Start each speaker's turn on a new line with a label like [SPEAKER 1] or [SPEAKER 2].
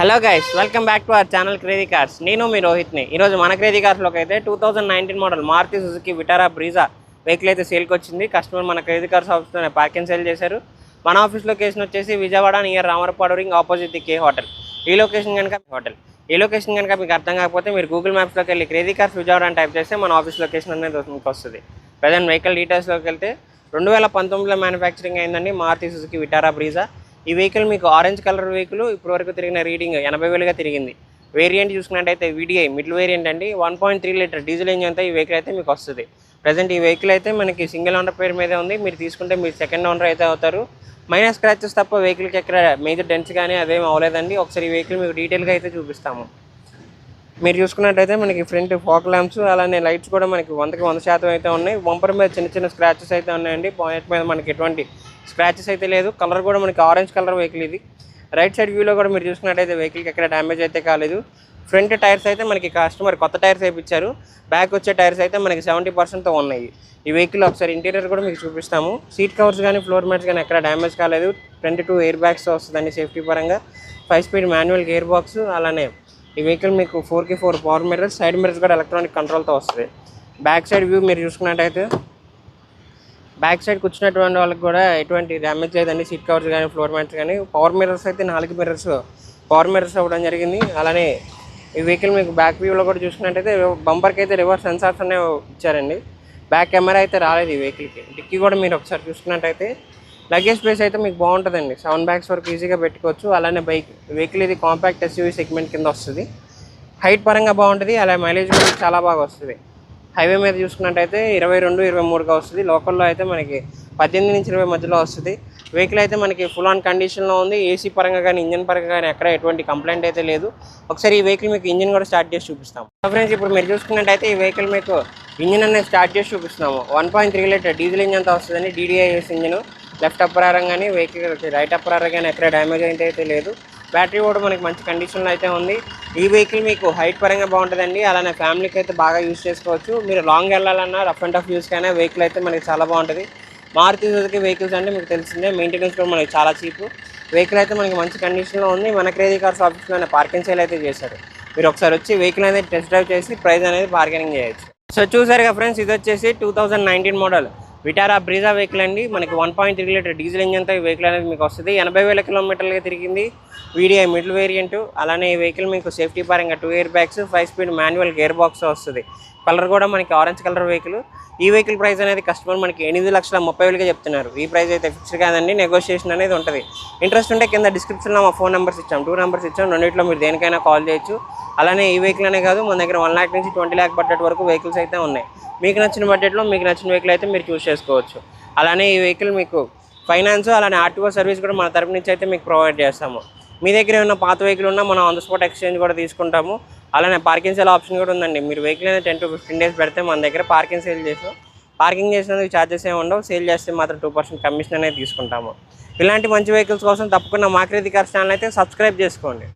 [SPEAKER 1] Hello guys, welcome back to our channel crazy cars. నేను మీ రోహిత్ని. ఈరోజు మన క్రేజీ కార్స్లోకి అయితే 2019 model Maruti Suzuki Vitara Brezza vehicle అయితే సేల్కి వచ్చింది. కస్టమర్ మన క్రేజీ కార్స్ ఆఫీస్లోనే పార్కింగ్ సేల్ చేశారు. మన ఆఫీస్ లొకేషన్ వచ్చేసి Vijayawada near Ramarapadu ring opposite the K hotel. ఈ లొకేషన్ కనుక మీకు అర్థం కాకపోతే మీరు గూగుల్ మ్యాప్స్లోకి వెళ్ళి క్రేజీ కార్స్ విజయవాడ అని టైప్ చేస్తే మన ఆఫీస్ లొకేషన్ అనేది మీకు వస్తుంది. ప్రజెంట్ వెహికల్ డీటెయిల్స్లోకి వెళ్తే 2019లో మ్యానుఫ్యాక్చరింగ్ అయిందండి మారుతి సుజుకి విటారా బ్రీజా. ఈ వెహికల్ మీకు ఆరెంజ్ కలర్ వెహికల్ ఇప్పటివరకు తిరిగిన రీడింగ్ 80,000గా తిరిగింది. వేరియంట్ చూసుకున్నట్టయితే వీడిఐ మిడిల్ వేరియంట్ అండి. 1.3 లీటర్ డీజిల్ ఇంజన్తో ఈ వెహికల్ అయితే మీకు వస్తుంది. ప్రజెంట్ ఈ వెహికల్ అయితే మనకి సింగిల్ ఓనర్ పేరు మీదే ఉంది. మీరు తీసుకుంటే మీరు సెకండ్ ఓనర్ అయితే అవుతారు. మైనర్ స్క్రాచెస్ తప్ప వెహికల్కి ఎక్కడ మేజర్ డెంట్స్ కానీ అదేం అవ్వలేదండి. ఒకసారి ఈ వెహికల్ మీకు డీటెయిల్గా అయితే చూపిస్తాము. మీరు చూసుకున్నట్టయితే మనకి ఫ్రంట్ ఫాగ్ ల్యాంప్స్ అలానే లైట్స్ కూడా మనకి 100% అయితే ఉన్నాయి. బంపర్ మీద చిన్న చిన్న స్క్రాచెస్ అయితే ఉన్నాయండి. పాయింట్ మీద మనకి ఎటువంటి స్క్రాచెస్ అయితే లేదు. కలర్ కూడా మనకి ఆరెంజ్ కలర్ వెహికల్ ఇది. రైట్ సైడ్ వ్యూలో కూడా మీరు చూసుకున్నట్టయితే వెహికల్కి ఎక్కడ డ్యామేజ్ అయితే కాలేదు. ఫ్రంట్ టైర్స్ అయితే మనకి కస్టమర్ కొత్త టైర్స్ వేయించారు. బ్యాక్ వచ్చే టైర్స్ అయితే మనకి 70%తో ఉన్నాయి. ఈ వెహికల్ ఒకసారి ఇంటీరియర్ కూడా మీకు చూపిస్తాము. సీట్ కవర్స్ కానీ ఫ్లోర్ మ్యాట్స్ కానీ ఎక్కడ డ్యామేజ్ కాలేదు. ఫ్రంట్ 2 ఎయిర్ బ్యాగ్స్ వస్తుందండి సేఫ్టీ పరంగా. 5 స్పీడ్ మాన్యువల్ గేర్ బాక్స్. అలానే ఈ వెహికల్ మీకు 4x4 power mirrors, side mirrors కూడా ఎలక్ట్రానిక్ కంట్రోల్తో వస్తుంది. బ్యాక్ సైడ్ వ్యూ మీరు చూసుకున్నట్టయితే బ్యాక్ సైడ్ కూర్చున్నటువంటి వాళ్ళకి కూడా ఎటువంటి డ్యామేజ్ లేదండి. సీట్ కవర్స్ కానీ ఫ్లోర్ మ్యాట్స్ కానీ. పవర్ మిర్రర్స్ అయితే 4 మిర్రర్స్ పవర్ మిర్రర్స్ అవ్వడం జరిగింది. అలానే ఈ వెహికల్ మీకు బ్యాక్ వ్యూలో కూడా చూసుకున్నట్టయితే బంపర్కి అయితే రివర్స్ సెన్సార్స్ అనేవి ఇచ్చారండి. బ్యాక్ కెమెరా అయితే రాలేదు ఈ వెహికల్కి. డిక్కీ కూడా మీరు ఒకసారి చూసుకున్నట్టయితే లగేజ్ స్పేస్ అయితే మీకు బాగుంటుందండి. 7 బ్యాగ్స్ వరకు ఈజీగా పెట్టుకోవచ్చు. అలానే వెహికల్ ఇది కాంపాక్ట్ ఎస్యూవీ సెగ్మెంట్ కింద వస్తుంది. హైట్ పరంగా బాగుంటుంది. అలాగే మైలేజ్ కూడా చాలా బాగా వస్తుంది. హైవే మీద చూసుకున్నట్టయితే 22-23గా వస్తుంది. లోకల్లో అయితే మనకి 18 నుంచి 20 మధ్యలో వస్తుంది. వెహికల్ అయితే మనకి ఫుల్ ఆన్ కండిషన్లో ఉంది. ఏసీ పరంగా కానీ ఇంజన్ పరంగా కానీ ఎక్కడ ఎటువంటి కంప్లైంట్ అయితే లేదు. ఒకసారి ఈ వెహికల్ మీకు ఇంజన్ కూడా స్టార్ట్ చేసి చూపిస్తాం. ఫ్రెండ్స్, ఇప్పుడు మీరు చూసుకున్నట్టయితే ఈ వెహికల్ మీకు ఇంజన్ అనేది స్టార్ట్ చేసి చూపిస్తున్నాము. 1.3 లీటర్ డీజిల్ ఇంజన్తో వస్తుందండి. DDIS engine. లెఫ్ట్ అప్పరారం కానీ వెహికల్ రైట్ అప్పరారం కానీ ఎక్కడ డ్యామేజ్ అయితే లేదు. బ్యాటరీ కూడా మనకి మంచి కండిషన్లో అయితే ఉంది. ఈ వెహికల్ మీకు హైట్ పరంగా బాగుంటుందండి. అలానే ఫ్యామిలీకి అయితే బాగా యూజ్ చేసుకోవచ్చు. మీరు లాంగ్ వెళ్ళాలన్నా రఫ్ అండ్ టఫ్ యూస్ కానీ వెహికల్ అయితే మనకి చాలా బాగుంటుంది. మారుతి సుజుకి వెహికల్స్ అంటే మీకు తెలిసిందే, మెయింటెనెన్స్ కూడా మనకి చాలా చీప్. వెహికల్ అయితే మనకి మంచి కండిషన్లో ఉంది. మన క్రేజీ కార్స్ ఆఫీస్లోనే పార్కింగ్ సేల్ అయితే చేశారు. మీరు ఒకసారి వచ్చి వెహికల్ అనేది టెస్ట్ డ్రైవ్ చేసి ప్రైస్ అనేది బార్గెనింగ్ చేయొచ్చు. సో చూసారుగా ఫ్రెండ్స్, ఇది వచ్చేసి 2019 మోడల్ విటారా బ్రీజా వెహికల్ అండి. మనకి 1.3 లీటర్ డీజిల్ ఇంజన్తో ఈ వెహికల్ అనేది మీకు వస్తుంది. 80,000 కిలోమీటర్లుగా తిరిగింది. VDI middle variant. అలానే ఈ వెహికల్ మీకు సేఫ్టీ పరంగా 2 air bags, 5 speed manual gear box వస్తుంది. కలర్ కూడా మనకి ఆరెంజ్ కలర్ వెహికల్. ఈ వెహికల్ ప్రైస్ అనేది కస్టమర్ మనకి 8,30,000గా చెప్తున్నారు. ఈ ప్రైస్ అయితే ఫిక్స్డ్ కాదండి, నెగోషియేషన్ అనేది ఉంటుంది. ఇంట్రెస్ట్ ఉంటే కింద డిస్క్రిప్షన్లో మా ఫోన్ నెంబర్స్ ఇచ్చాం, 2 నెంబర్స్ ఇచ్చాం. రెండింటిలో మీరు దేనికైనా కాల్ చేయొచ్చు. అలానే ఈ వెహికల్ అనే కాదు, మన దగ్గర 1 lakh నుంచి 20 lakh బడ్జెట్ వరకు వెహికల్స్ అయితే ఉన్నాయి. మీకు నచ్చిన బడ్జెట్లో మీకు నచ్చిన వెహికల్ అయితే మీరు చూస్ చేసుకోవచ్చు. అలానే ఈ వెహికల్ మీకు ఫైనాన్స్ అలానే ఆర్టీఓ సర్వీస్ కూడా మన తరపు నుంచి అయితే మీకు ప్రొవైడ్ చేస్తాము. మీ దగ్గర ఏమైనా పాత వెహికల్ ఉన్నా మనం ఆన్ ద స్పాట్ ఎక్స్చేంజ్ కూడా తీసుకుంటాము. అలానే పార్కింగ్ సేల్ ఆప్షన్ కూడా ఉందండి. మీరు వెహికల్ అనేది 10 to 15 days పెడితే మన దగ్గర పార్కింగ్ సేల్ చేసాం. పార్కింగ్ చేసినందుకు ఛార్జెస్ ఏమి ఉండవు. సేల్ చేస్తే మాత్రం 2% కమిషన్ అనేది తీసుకుంటాము. ఇలాంటి మంచి వెహికల్స్ కోసం తప్పకుండా మా క్రేజీ కార్స్ ఛానల్ అయితే సబ్స్క్రైబ్ చేసుకోండి.